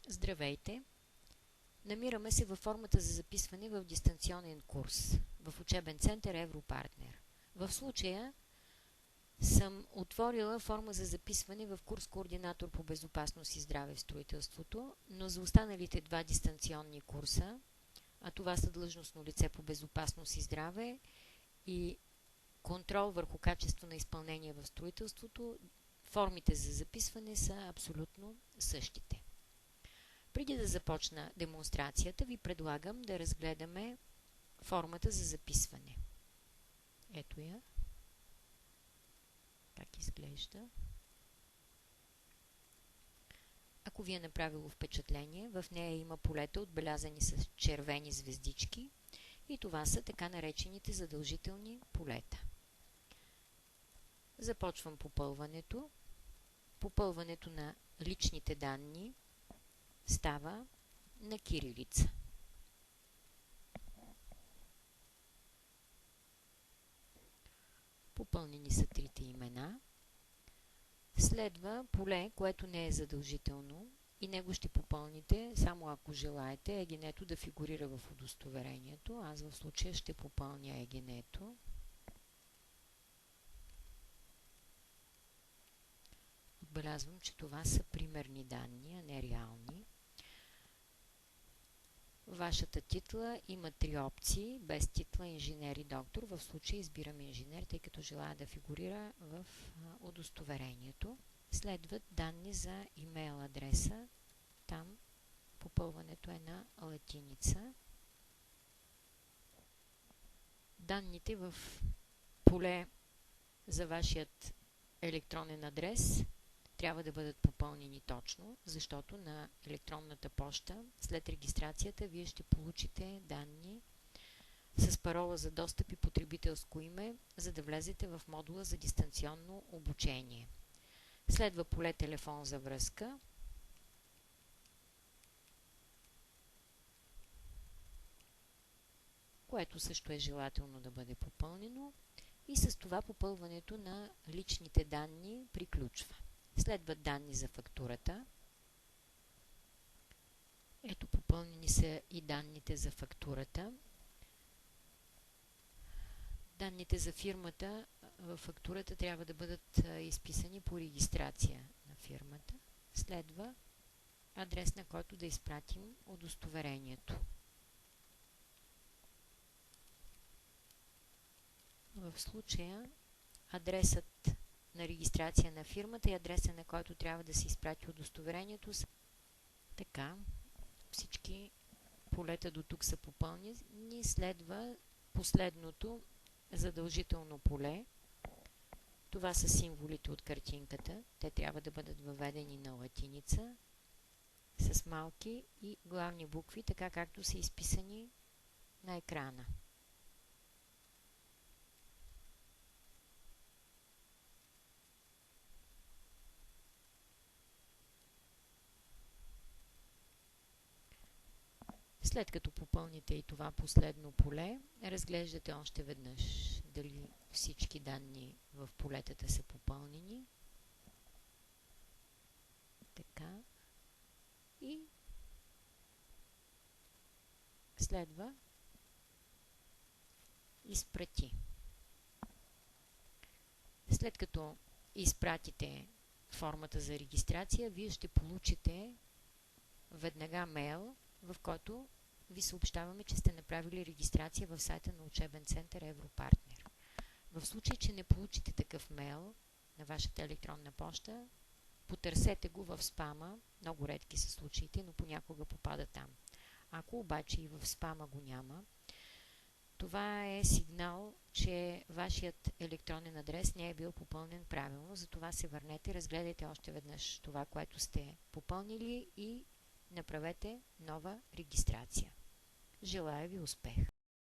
Здравейте! Намираме се във формата за записване в дистанционен курс в учебен център Европартнер. В случая съм отворила форма за записване в курс координатор по безопасност и здраве в строителството, но за останалите два дистанционни курса, а това са длъжностно лице по безопасност и здраве и контрол върху качество на изпълнение в строителството, формите за записване са абсолютно същите. Преди да започна демонстрацията, ви предлагам да разгледаме формата за записване. Ето я. Как изглежда. Ако ви е направило впечатление, в нея има полета, отбелязани с червени звездички, и това са така наречените задължителни полета. Започвам попълването. Попълването на личните данни става на кирилица. Попълнени са трите имена. Следва поле, което не е задължително, и него ще попълните само ако желаете ЕГН-то да фигурира в удостоверението. Аз в случая ще попълня ЕГН-то. Отбелязвам, че това са примерни данни, а не реални. Вашата титла има три опции: без титла, инженер и доктор. В случая избирам инженер, тъй като желая да фигурира в удостоверението. Следват данни за имейл адреса. Там попълването е на латиница. Данните в поле за вашият електронен адрес трябва да бъдат попълнени точно, защото на електронната поща след регистрацията вие ще получите данни с парола за достъп и потребителско име, за да влезете в модула за дистанционно обучение. Следва поле телефон за връзка. Което също е желателно да бъде попълнено, и с това попълването на личните данни приключва. Следват данни за фактурата. Ето, попълнени са и данните за фактурата. Данните за фирмата в фактурата трябва да бъдат изписани по регистрация на фирмата. Следва адрес, на който да изпратим удостоверението. В случая адресът на регистрация на фирмата и адреса, на който трябва да се изпрати удостоверението, са така. Всички полета до тук са попълнени. Следва последното задължително поле. Това са символите от картинката. Те трябва да бъдат въведени на латиница с малки и главни букви, така както са изписани на екрана. След като попълните и това последно поле, разглеждате още веднъж дали всички данни в полетата са попълнени. Така. И следва изпрати. След като изпратите формата за регистрация, вие ще получите веднага мейл, в който ви съобщаваме, че сте направили регистрация в сайта на учебен център Европартнер. В случай, че не получите такъв мейл на вашата електронна поща, потърсете го в спама. Много редки са случаите, но понякога попада там. Ако обаче и в спама го няма, това е сигнал, че вашият електронен адрес не е бил попълнен правилно. Затова се върнете, разгледайте още веднъж това, което сте попълнили, и направете нова регистрация. Желая ви успех!